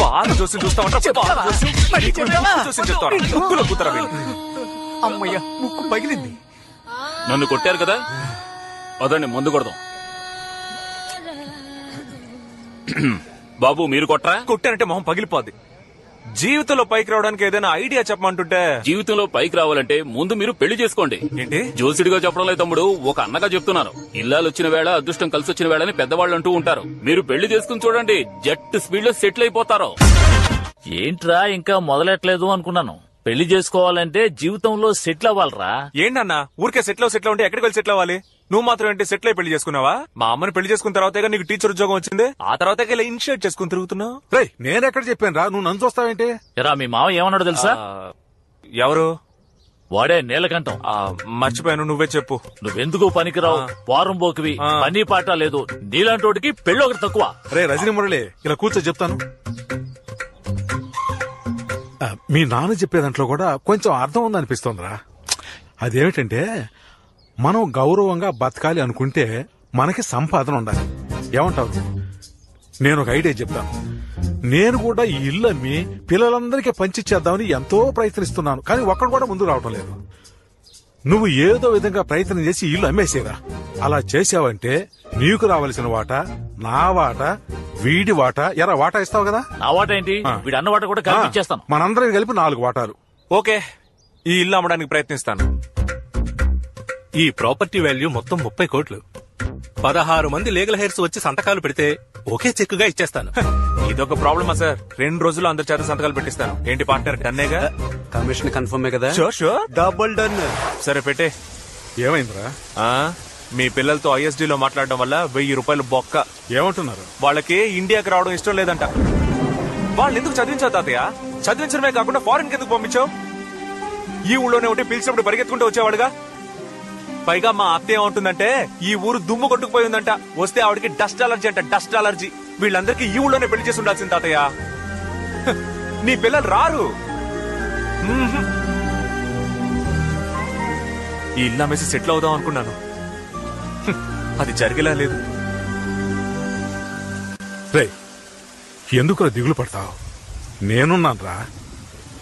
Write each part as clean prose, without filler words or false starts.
పాత జోస్యం చూస్తామంటే అమ్మయ్య ముక్కు పగిలింది. నన్ను కొట్టారు కదా, అదండి ముందు కొడదాం. బాబు మీరు కొట్టరా? కొట్టారంటే మొహం పగిలిపోద్ది. జీవితంలో పైకి రావడానికి ఏదైనా ఐడియా చెప్పమంటుంటే. జీవితంలో పైకి రావాలంటే ముందు మీరు పెళ్లి చేసుకోండి. ఏంటి జోసిడిగా చెప్పడం లేదు తమ్ముడు, ఒక అన్నగా చెప్తున్నాను. ఇల్లాలు వచ్చిన వేళ అదృష్టం కలిసి వచ్చిన వేళని పెద్దవాళ్ళు అంటూ ఉంటారు. మీరు పెళ్లి చేసుకుని చూడండి, జట్ స్పీడ్ లో సెటిల్ అయిపోతారు. ఏంట్రా ఇంకా మొదలెట్లేదు అనుకున్నాను. పెళ్లి చేసుకోవాలంటే జీవితంలో సెటిల్ అవ్వాలరా. ఏంటన్నా ఊరికే సెటిల్ ఉంటే ఎక్కడికి వెళ్ళి సెటిల్ అవ్వాలి? నువ్వు మాత్రం ఏంటి సెటిల్ అయి పెళ్లి చేసుకున్నావా? మా అమ్మని పెళ్లి చేసుకున్న తర్వాత నీకు టీచర్ ఉద్యోగం వచ్చింది. ఆ తర్వాత ఇలా ఇనిషియేట్ చేసుకుని తిరుగుతున్నావు. నేనెక్కడ చెప్పాను రా, నువ్వు నన్ను చూస్తావేంటి? ఎరా మీ మావ ఏమన్నాడు తెలుసా? ఎవరు? వాడే నీలకంఠం. మర్చిపోయాను, నువ్వే చెప్పు. నువ్వెందుకు పనికిరావు, వారం పోకివి, పని పాట లేదు, నీలాంటోడికి పెళ్లి ఒకటి తక్కువ. రే రజనీ మురళి, ఇలా కూర్చో చెప్తాను. మీ నాన్న చెప్పే దాంట్లో కూడా కొంచెం అర్థం ఉందనిపిస్తోందిరా. అదేమిటంటే మనం గౌరవంగా బతకాలి అనుకుంటే మనకి సంపాదన ఉండాలి. ఏమంటావు? నేను ఒక ఐడియా చెప్తాను. నేను కూడా ఈ ఇల్లు అమ్మి పిల్లలందరికీ పంచిచ్చేద్దామని ఎంతో ప్రయత్నిస్తున్నాను, కానీ ఒక్కడు కూడా ముందుకు రావటం లేదు. నువ్వు ఏదో విధంగా ప్రయత్నం చేసి ఇల్లు అమ్మేసేరా. అలా చేసావంటే నీకు రావాల్సిన వాటా, నా వాటా, వీడి వాటా, ఎరా వాటా ఇస్తావు కదా. నా వాటా ఏంటి, వీడి అన్న వాటా కూడా కల్పించేస్తాను. మనందరం కలిపి 4 వాటాలు. ఓకే, ఈ ఇల్లు అమ్మడానికి ప్రయత్నిస్తాను. ఈ ప్రాపర్టీ వాల్యూ మొత్తం 30 కోట్లు. 16 మంది లీగల్ హెయిర్స్ వచ్చి సంతకాలు పెడితే ఒకే చెక్కుగా ఇచ్చేస్తాను. ఇదొక ప్రాబ్లమా సార్? 2 రోజుల్లో అందరి చేత సంతకాలు పెట్టిస్తాను. ఏంటి పార్ట్నర్, డన్నేగా? కమిషన్ కన్ఫర్మే కదా? Sure double done. సరే పెట్టే. ఏమైందిరా? మీ పిల్లలతో ISD లో మాట్లాడడం వల్ల 1000 రూపాయలు బొక్క. ఏమంటున్నారు? వాళ్ళకి ఇండియాకి రావడం ఇష్టం లేదంట. వాళ్ళు ఎందుకు చదివించావు తాతయ్య? చదివించడమే కాకుండా ఫారెన్ కి ఎందుకు పంపించావు? ఈ ఊళ్ళోనే ఉంటే పిలిచినప్పుడు పరిగెత్తుకుంటూ వచ్చేవాడుగా. పైగా మా అత్త ఏమంటుందంటే ఈ ఊరు దుమ్ము కొట్టుకుపోయిందంట. వస్తే ఆవిడకి డస్ట్ అలర్జీ అంట, డస్ట్ అలర్జీ. వీళ్ళందరికీ ఈ ఊళ్ళోనే పెళ్లి చేసి ఉండాల్సింది తాతయ్య. నీ పిల్లలు రారు. ఈ ఇల్లు అమ్మేసి సెటిల్ అవుదాం అనుకున్నాను, అది జరిగేలా లేదు. రే ఎందుకు దిగులు పడతావు? నేనున్నాను రా,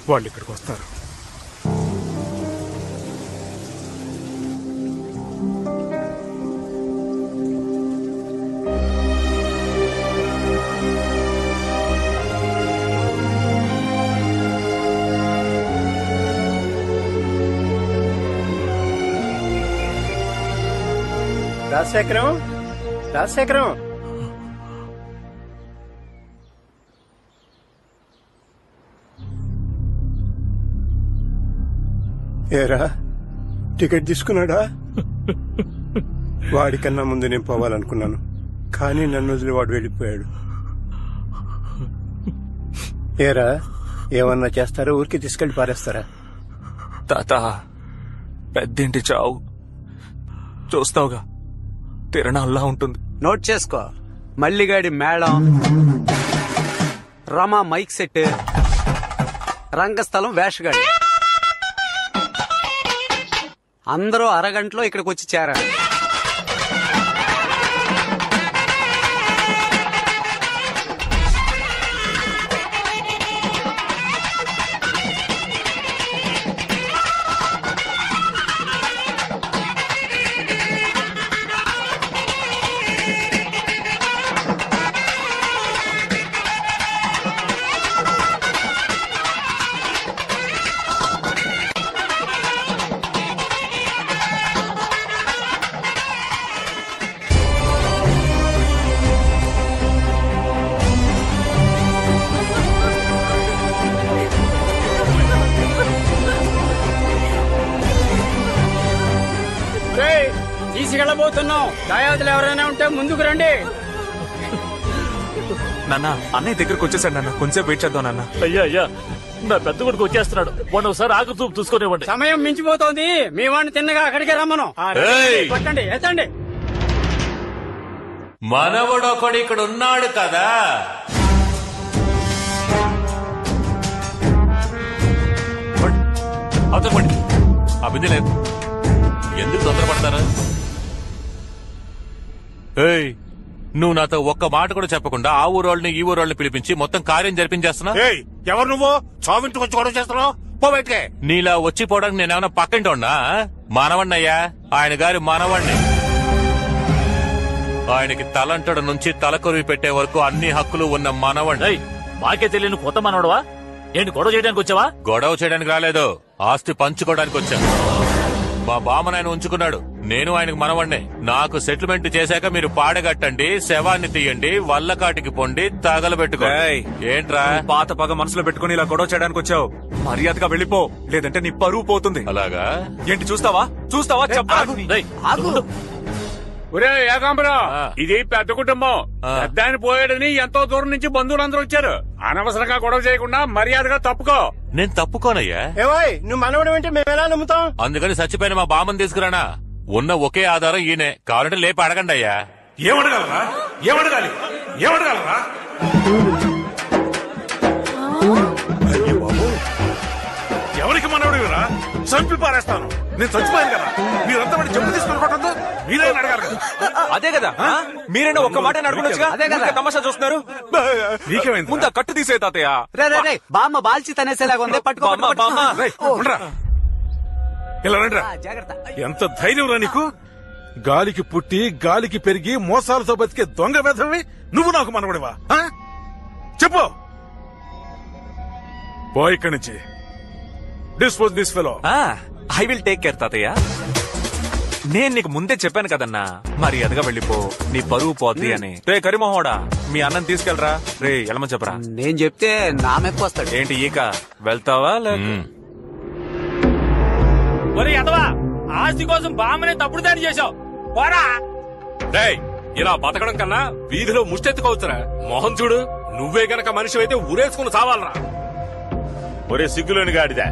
వాళ్ళు ఇక్కడికి వస్తారు. రాజశేఖరం ఏరా టికెట్ తీసుకున్నాడా? వాడికన్నా ముందు నేను పోవాలనుకున్నాను, కానీ నన్ను వదిలి వాడు వెళ్ళిపోయాడు. ఏరా ఏమన్నా చేస్తారా? ఊరికి తీసుకెళ్లి పారేస్తారా? తాత, పెద్దింటి చావు చూస్తావుగా, తిరణాల్లా ఉంటుంది. నోట్ చేసుకో. మల్లిగాడి మేళం, రమా మైక్ సెట్, రంగస్థలం వేషగాడి, అందరూ అరగంటలో ఇక్కడికి వచ్చి చేరారు. తీసుకెళ్ళబోతున్నాం. దాయాదులు ఎవరైనా ఉంటే ముందుకు రండి. నాన్న, అన్నయ్య దగ్గరకు వచ్చేసాడు నాన్న, కొంచెం వెయిట్ చేద్దాం నాన్న. అయ్యా నా పెద్ద కొడుకు వచ్చేస్తున్నాడు, వాడు ఒకసారి ఆకు చూపు చూసుకునేవ్వండి. సమయం మించిపోతోంది. మీ వాడిని తిన్నగా అక్కడికే రమ్మను. పట్టండి, ఎత్తండి. మనవడొకడు ఇక్కడ ఉన్నాడు కదా. అవతలపండి, అభిధి లేదు, ఎందుకు తొందరపడతారా? నువ్వు నాతో ఒక్క మాట కూడా చెప్పకుండా ఆ ఊరోళ్ళని ఈ ఊరోళ్ళని పిలిపించి మొత్తం కార్యం జరిపించేస్తున్నా. ఎవరు నువ్వు చావింటికి వచ్చి గొడవ చేస్తున్నావు? పో బయటికే. నీలా వచ్చిపోవడానికి నేనేమన్నా పక్కింటి ఉన్నా? మనవణ్ణయ్యా, ఆయన గారి మనవణ్ణి. ఆయనకి తలంటడ నుంచి తలకొరివి పెట్టే వరకు అన్ని హక్కులు ఉన్న మనవణ్ణి. మాకే తెలియని కొత్త మనవడవా? ఏంటి గొడవ చేయడానికి వచ్చావా? గొడవ చేయడానికి రాలేదు, ఆస్తి పంచుకోవడానికి వచ్చా. మా బామ్మను ఆయన ఉంచుకున్నాడు, నేను ఆయనకు మనవణ్ణి. నాకు సెటిల్మెంట్ చేశాక మీరు పాడగట్టండి, శవాన్ని తీయండి, వల్లకాటికి పొండి, తగలబెట్టుకో. ఏంట్రా పాత పగ మనసులో పెట్టుకుని ఇలా గొడవ చేయడానికి వచ్చావు? మర్యాదగా వెళ్ళిపో, లేదంటే నీ పరువు పోతుంది. అలాగా? ఏంటి చూస్తావా చెప్పు. ఒరే ఏకాంబరం, ఇది పెద్ద కుటుంబం. పెద్ద ఆయన పోయాడని ఎంతో దూరం నుంచి బంధువులందరూ వచ్చారు. అనవసరంగా గొడవ చేయకుండా మర్యాదగా తప్పుకో. నేను తప్పుకోనయ్యా. ఏవాయ్ నువ్వు మనవడం అంటే మేము ఎలా నమ్ముతాం? అందుకని చచ్చిపోయిన మా బామ్మని తీసుకురానా? ఉన్న ఒకే ఆధారం ఈయనే, కావాలంటే లేపి అడగండి అయ్యా. ఏమడగలరా? ఎవరికి మనవడివిరా? చంపి పారేస్తాను. నేను చచ్చిపోయాను కదా, మీరంతా వాడి చెప్పు తీసుకుని మీరే అడగాలి కదా. అదే కదా, మీరైనా ఒక్క మాట అడగొచ్చుగా. తమాషా చూస్తున్నారు. నీకేమైంది? ముందు కట్టు తీసే తాతయ్య. బామ్మ బాల్చి తనేసేలాగా ఉంది. పట్టుకో. ఇలా రండిరా. ఎంత ధైర్యం రా నీకు? గాలికి పుట్టి గాలికి పెరిగి మోసాలతో బతికే దొంగ వెధవి నువ్వు నాకు మనవడివా? చెప్పు. పో ఇక్కడి నుంచి. Dispose this fellow. I will take care తాతయ్య. నేను నీకు ముందే చెప్పాను కదన్నా, మర్యాదగా వెళ్ళిపో, నీ పరువు పోద్ది అని. రే కరిమోహోడా, మీ అన్నం తీసుకెళ్ళరా. రే ఎలమని చెప్పరా. నేను చెప్తే నా మెప్పు వస్తాడు. ఏంటి ఈక వెళ్తావా? ఒరే ఎదవా, ఆస్తి కోసం బామ్మనే తప్పుడు దాడి చేశావు. పోరా. ఇలా బతకడం కన్నా వీధిలో ముష్టెత్తుకోవచ్చురా. మొహం చూడు, నువ్వే గనక మనిషి అయితే ఊరేసుకుని చావాలరా. ఒరే సిగ్గులోని గాడిదా,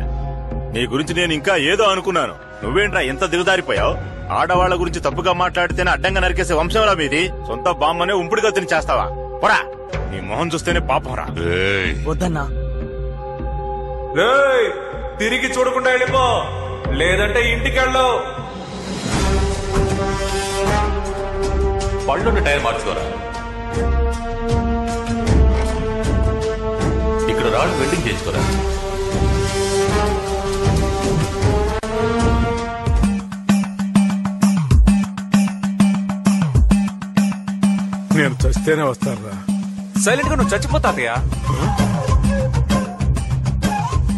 నీ గురించి నేను ఇంకా ఏదో అనుకున్నాను. నువ్వేంట్రా ఎంత దిగదారిపోయావు? ఆడవాళ్ల గురించి తప్పుగా మాట్లాడితేనే అడ్డంగా నరికేసే వంశంలా మీది. సొంత బామ్మనే ఉంపుడుగా తిని చేస్తావా? పోరా, నీ మొహం చూస్తేనే పాపం రా. వద్దన్నా. తిరిగి చూడకుండా వెళ్ళిపో, లేదంటే ఇంటికెళ్ళు. పళ్ళున్న టైర్ మార్చుకోరా. ఇక్కడ రాళ్ళు వెల్డింగ్ చేసుకోరా. నేను చస్తేనే వస్తారా? సైలెంట్ గా నువ్వు చచ్చిపో తాతయ్య.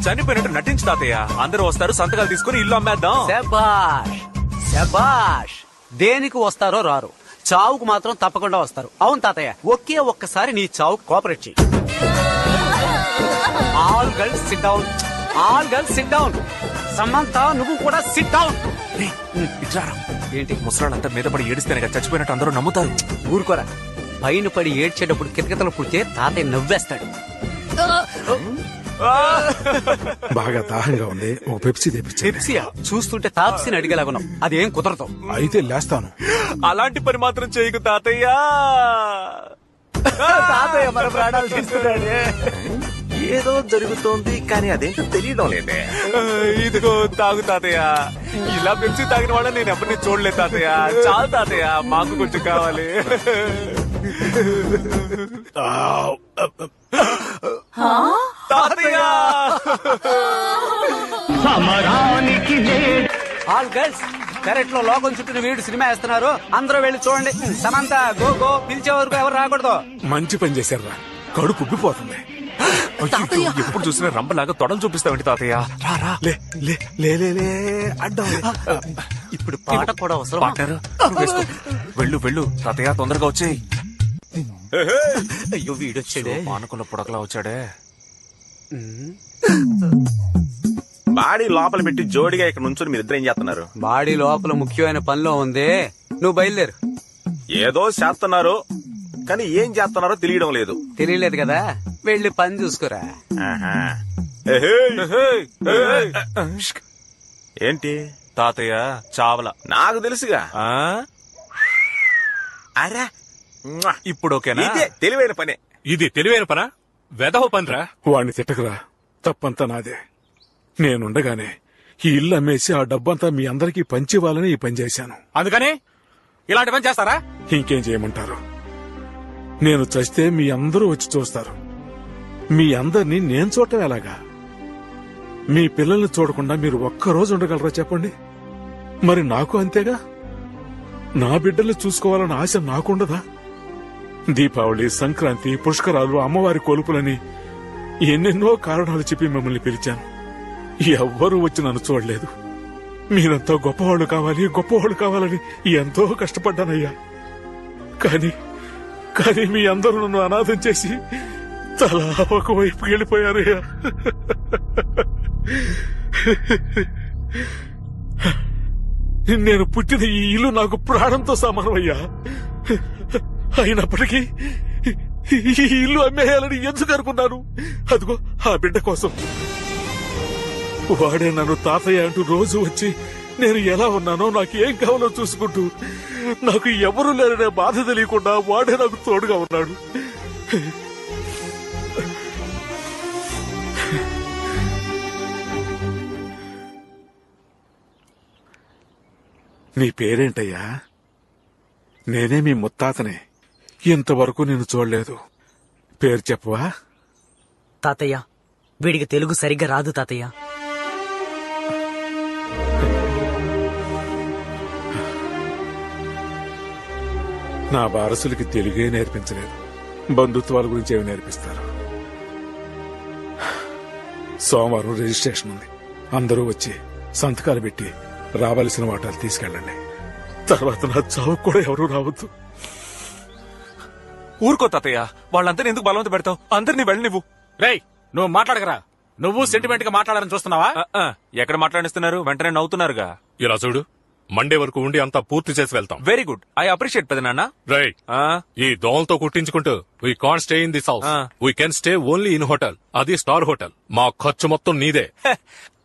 చనిపోయినట్టు నటించు తాతయ్య. అందరూ వస్తారు, సంతకాలు తీసుకుని ఇల్లు అమ్మేద్దాం. శబాష్ శబాష్. దేనికి వస్తారో రారు, చావుకు మాత్రం తప్పకుండా వస్తారు. అవును తాతయ్య, ఒకే ఒక్కసారి నీ చావుకు కోఆపరేట్ చెయ్యి. All girls SIT down. All girls SIT down. Samantha నువ్వు కూడా సిట్ డౌన్. ఏంటి ముసలాళ్ళంతా మీద పడి ఏడిస్తేనే కదా చచ్చిపోయినట్టు అందరూ నమ్ముతారు. ఊరుకోరా. పైన పడి ఏడ్చేటప్పుడు కితకితలు పుడితే తాతయ్య నవ్వేస్తాడు. బాగా దాహంగా ఉంది, ఒక పెప్సీ తెప్పించు. పెప్సియా? చూస్తుంటే తాప్సిని అడిగేలాగున్నాం. అదేం కుదరదు. అయితే లేస్తాను. అలాంటి పని మాత్రం చేయకు తాతయ్య. తాతయ్య మన ప్రాణాలు తీస్తున్నాడే. ఏదో జరుగుతోంది కానీ అదేంటో తెలియడం లేదే. ఇదిగో తాగు తాతయ్య. ఇలా పెంచి తాగిన వాళ్ళ నేను ఎవరిని చూడలేదు తాతయ్య. చాలు తాతయ్య, మాకు కొంచెం కావాలి. తాతయ్య. ఆల్ గర్ల్స్ పెరట్ లో లోకం చుట్టూ వీడు సినిమా వేస్తున్నారు. అందరూ వెళ్ళి చూడండి. సమంత గో గో, పిలిచే వరకు ఎవరు రాకూడదు. మంచి పని చేశారా, కడుపు ఉబ్బిపోతుంది. ఎప్పుడు చూసినా రంబలాగా తొడలు చూపిస్తావేంటి తాతయ్య? రారా. అడ్డం. ఇప్పుడు పాట కూడా అవసరం. పాటరు వెళ్ళు వెళ్ళు తాతయ్య, తొందరగా వచ్చేయి. అయ్యో వీడొచ్చాడే. మానకుల పుడకలా వచ్చాడే. బాడీ లోపల పెట్టి జోడిగా ఇక్కడ నుంచి మీరిద్దరు ఏం చేస్తున్నారు? బాడీ లోపల ముఖ్యమైన పనిలో ఉంది, నువ్వు బయలుదేరు. ఏదో చేస్తున్నారు కానీ ఏం చేస్తున్నారో తెలియడం లేదు. తెలియలేదు కదా, వెళ్ళి పని చూసుకురా. ఏంటి తాతయ్య చావల? నాకు తెలుసుగా. అరే ఇప్పుడు ఓకేనా? ఇదే తెలివైన పనే. ఇది తెలివైన పనా? వెధవ పనిరా. వాడిని తిట్టకురా, తప్పంతా నాదే. నేనుండగానే ఈ ఇల్లు అమ్మేసి ఆ డబ్బంతా మీ అందరికీ పంచివ్వాలని ఈ పని చేశాను. అందుకని ఇలాంటి పని చేస్తారా? ఇంకేం చేయమంటారు? నేను చస్తే మీ అందరూ వచ్చి చూస్తారు. మీ అందరినీ నేను చూడటం ఎలాగా? మీ పిల్లల్ని చూడకుండా మీరు ఒక్కరోజు ఉండగలరా చెప్పండి? మరి నాకు అంతేగా. నా బిడ్డల్ని చూసుకోవాలన్న ఆశ నాకుండదా? దీపావళి, సంక్రాంతి, పుష్కరాలు, అమ్మవారి కొలుపులని ఎన్నెన్నో కారణాలు చెప్పి మిమ్మల్ని పిలిచాను. ఎవ్వరూ వచ్చి నన్ను చూడలేదు. మీరంతా గొప్పవాళ్లు కావాలి, గొప్పవాళ్లు కావాలని ఎంతో కష్టపడ్డానయ్యా. కానీ మీ అందరూ నన్ను అనాథం చేసి తలా ఒకవైపు వెళ్ళిపోయారయ్యా. నేను పుట్టిన ఈ ఇల్లు నాకు ప్రాణంతో సమానమయ్యా. అయినప్పటికీ ఈ ఇల్లు అమ్మేయాలని ఎందుకు అనుకున్నాను? అదిగో ఆ బిడ్డ కోసం. వాడే నన్ను తాతయ్య అంటూ రోజు వచ్చి నేను ఎలా ఉన్నానో, నాకు ఏం కావాలో చూసుకుంటూ, నాకు ఎవరూ లేరనే బాధ తెలియకుండా వాడే నాకు తోడుగా ఉన్నాడు. నీ పేరేంటయ్యా? నేనే మీ ముత్తాతనే. ఇంతవరకు నేను చూడలేదు. పేరు చెప్పవా? తాతయ్య, వీడికి తెలుగు సరిగ్గా రాదు తాతయ్య. నా వారసులకి తెలుగే నేర్పించలేదు, బంధుత్వాల గురించి ఏమి నేర్పిస్తారు? సోమవారం రిజిస్ట్రేషన్ ఉంది. అందరూ వచ్చి సంతకాలు పెట్టి రావాల్సిన వాటాలు తీసుకెళ్ళండి. తర్వాత నా చావు కూడా ఎవరూ రావద్దు. ఊరుకో తాతయ్య, వాళ్ళందరినీ ఎందుకు బలవంత పెడతావు? అందరినీ వెళ్ళనివ్వు. రేయ్, నువ్వు మాట్లాడగరా. నువ్వు సెంటిమెంట్ గా మాట్లాడాలని చూస్తున్నావా? ఎక్కడ మాట్లాడిస్తున్నారు? వెంటనే నవ్వుతున్నారుగా. ఇలా చూడు, మండే వరకు ఉండి అంతా పూర్తి చేసి వెళ్తాం. వెరీ గుడ్, ఐ అప్రిషియేట్ పెదనాన్న. రైట్. ఈ దోమలతో కుట్టించుకుంటూ we can't stay in this house. We can stay only in hotel, అది స్టార్ హోటల్. మా ఖర్చు మొత్తం నీదే.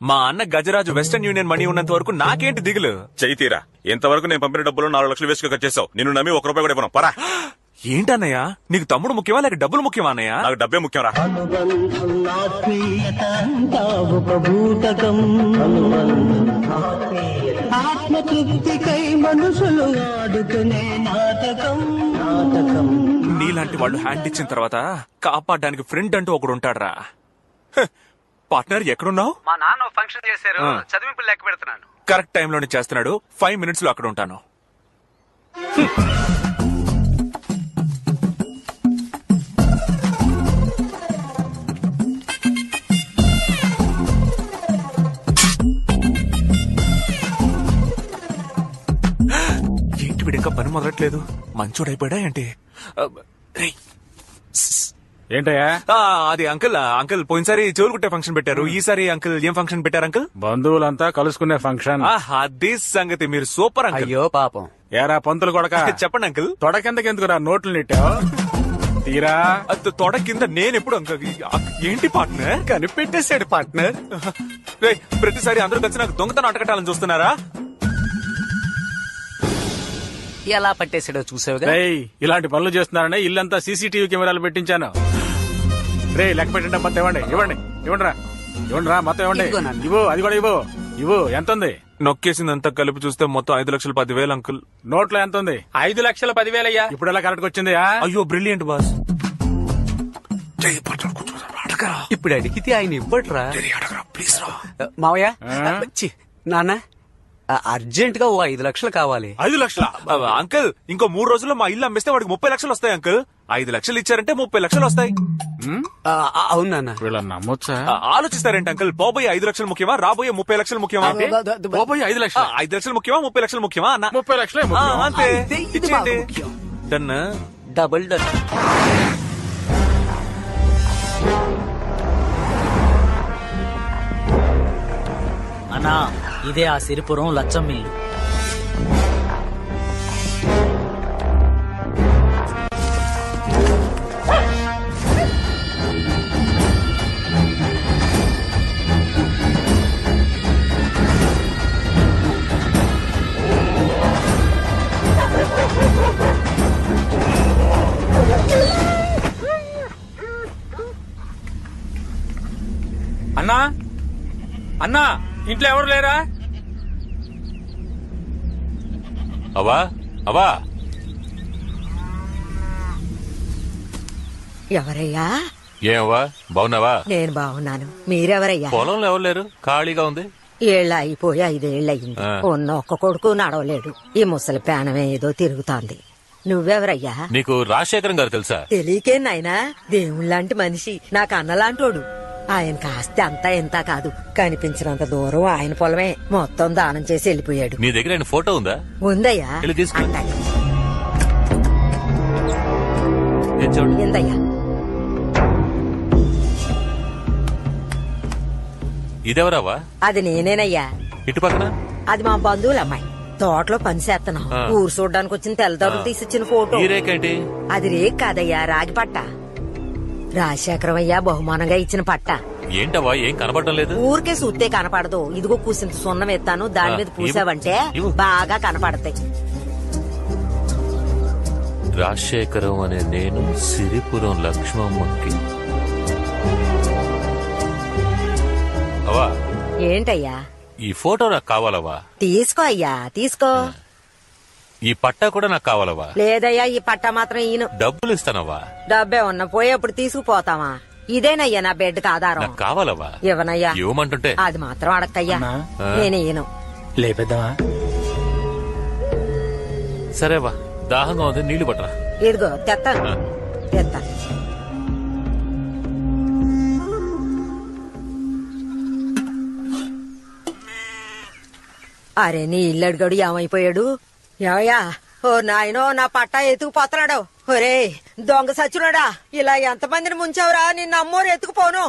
మా అన్న గజరాజు వెస్టర్న్ యూనియన్ మనీ ఉన్నంత వరకు నాకేంటి దిగులు? చైతీరా, ఇంతవరకు నేను పంపిన డబ్బులు 4 లక్షలు వేసుకు ఖర్చు చేసావు. నిన్ను నమ్మి 1 రూపాయి కూడా ఇవ్వను. పరా. ఏంటన్నయ్య, నీకు తమ్ముడు ముఖ్యమా లేక డబ్బులు ముఖ్యమా? అన్నయ్య, నాకు డబ్బే ముఖ్యం రా. నీలాంటి వాళ్ళు హ్యాండ్ ఇచ్చిన తర్వాత కాపాడడానికి ఫ్రెండ్ అంటూ ఒకడు ఉంటాడ్రా. పార్ట్నర్ ఎక్కడున్నావు? మా నాన్న ఫంక్షన్ చేశారు, చదివింపులు లెక్క పెడుతున్నాను. కరెక్ట్ టైంలోనే చేస్తున్నాడు. 5 minutes లో అక్కడ ఉంటాను. ఏంటి వీడింకా పని మొదలట్లేదు? మంచోడైపోయాడా ఏంటి? ఏంటయ్యా? అది అంకుల్ పోయినసారి చెవులు కుట్టే ఫంక్షన్ పెట్టారు. ఈసారి అంకుల్ ఏం ఫంక్షన్ పెట్టారు అంకుల్? బంధువులంతా కలుసుకునే ఫంక్షన్. అదే సంగతి. మీరు సూపర్ అంకుల్. అయ్యో పాపం. ఏరా పంతులు కొడక, చెప్పండి అంకుల్. తొడ కిందకెందుకురా నోట్లు నెట్టావు? తీరా తొడ కింద నేనెప్పుడు అంకుల్? ఏంటి పార్ట్నర్? కనిపెట్టేశాడు పార్ట్నర్. ప్రతిసారి అందరూ కలిసి నాకు దొంగతనం అటకట్టాలని చూస్తున్నారా? ఎలా పట్టేశాడో చూసావుగా. ఇలాంటి పనులు చేస్తున్నారని ఇల్లంతా సీసీటీవీ కెమెరాలు పెట్టించాను. రే, లెక్క పెట్టండి. మొత్తం ఇవ్వండి. ఇవ్వండి రా, మొత్తం ఇవ్వండి. ఇవ్వు, అది కూడా ఇవ్వు. ఎంత ఉంది? నొక్కేసిందంతా కలిపి చూస్తే మొత్తం 5,10,000 అంకుల్. నోట్లో ఎంత ఉంది? 5,10,000 అయ్యా. ఇప్పుడు ఎలా కరెక్ట్ వచ్చింది? అయ్యో బ్రిలియంట్ బాస్. ఇప్పుడు అడిగితే ఆయన ఇవ్వట్రా. ప్లీజ్ రా మావయ్య. నాన్న, అర్జెంట్ గా 5 లక్షలు కావాలి. 5 లక్షల? అంకుల్, ఇంకో 3 రోజుల్లో మా ఇల్లు అమ్మేస్తే వాడికి 30 లక్షలు వస్తాయి అంకుల్. 5 లక్షలు ఇచ్చారంటే 30 లక్షలు వస్తాయి. అవును నాన్న. వీళ్ళని నమ్మొచ్చా? ఆలోచిస్తారేంటి అంకుల్? పోబోయే 5 లక్షలు ముఖ్యమా, రాబోయే 30 లక్షలు ముఖ్యమా? పోబోయే 5 లక్షలు. 5 లక్షలు ముఖ్యమా, 30 లక్షలు ముఖ్యమా అన్న? 30 లక్షలే అంతే. ఇది బాగా ముఖ్యం. డన్. Double done. అన్నా, ఇదే ఆ సిరిపురం లచ్చం మిల్లు. అన్నా, ఇంట్లో ఎవరు లేరా? అవా ఎవరయ్యా? ఏమవ్వా బాగున్నావా? నేను బాగున్నాను. మీరెవరయ్యా? పొలంలో ఎవరు లేరు, ఖాళీగా ఉంది. ఏళ్ళు అయిపోయి 5 ఏళ్ళయింది. ఉన్న ఒక్క కొడుకు నడవలేడు. ఈ ముసలి పేనమే ఏదో తిరుగుతోంది. నువ్వెవరయ్యా? నీకు రాజశేఖరం గారు తెలుసా? తెలియకే నాయనా, దేవుళ్ళంటి మనిషి, నాకు అన్నలాంటోడు. ఆయన కాస్త అంతా ఎంత కాదు, కనిపించినంత దూరం ఆయన పొలమే. మొత్తం దానం చేసి వెళ్ళిపోయాడు. నీ దగ్గర ఆయన ఫోటో ఉందా? ఉందయ్యా. తీసుకో. ఎందయ్యా? ఇదెవరావా? అది నేనేనయ్యా. ఇటు పక్కన అది మా బంధువుల అమ్మాయి. తోటలో పని చేస్తున్నాం. ఊరు చూడడానికి వచ్చిన తెల్లదొరలు తీసిచ్చిన ఫోటో. ఈ రేకేంటి? అది రేక్ కాదయ్యా, రాగి పట్ట. రాజశేఖరమయ్యా బహుమానంగా ఇచ్చిన పట్ట. ఏంటవా, ఏం కనపడటం లేదు? ఊరికే చూస్తే కనపడదు. ఇదిగో కూసింత సున్నం ఎత్తాను, దాని మీద పూసావంటే బాగా కనపడతాయి. రాజశేఖరం అనే నేను సిరిపురం లక్ష్మమ్మకి. అవా ఏంటయ్యా? ఈ ఫోటో నాకు కావాలవా? తీసుకో అయ్యా, తీసుకో. ఈ పట్టా కూడా నాకు కావాలవా? లేదయ్యా, ఈ పట్ట మాత్రం ఈయన. డబ్బులు ఇస్తానవా? డబ్బే ఉన్న పోయేప్పుడు తీసుకుపోతావా? ఇదేనయ్యా నా బెడ్కి ఆధారం. నాకు కావాలవా? ఇవ్వనయ్యా. ఇవ్వమంటుంటే అది మాత్రం అడక్కయ్యా, నేనే ఈయను. లేపేద్దామా? సరేవా, దాహంగా ఉంది, నీళ్లు పట్టరా. ఇదిగో తెత్తాను, తెత్తాను. అరే, నీ ఇల్లు అడిగాడు ఏమైపోయాడు? ఏమయ్యా? ఓ నాయనో, నా పట్టా ఎత్తుకుపోతున్నాడు. ఒరే దొంగ సచ్చునాడా, ఇలా ఎంతమందిని ముంచావురా? నిన్న అమ్మోరు ఎత్తుకుపోను.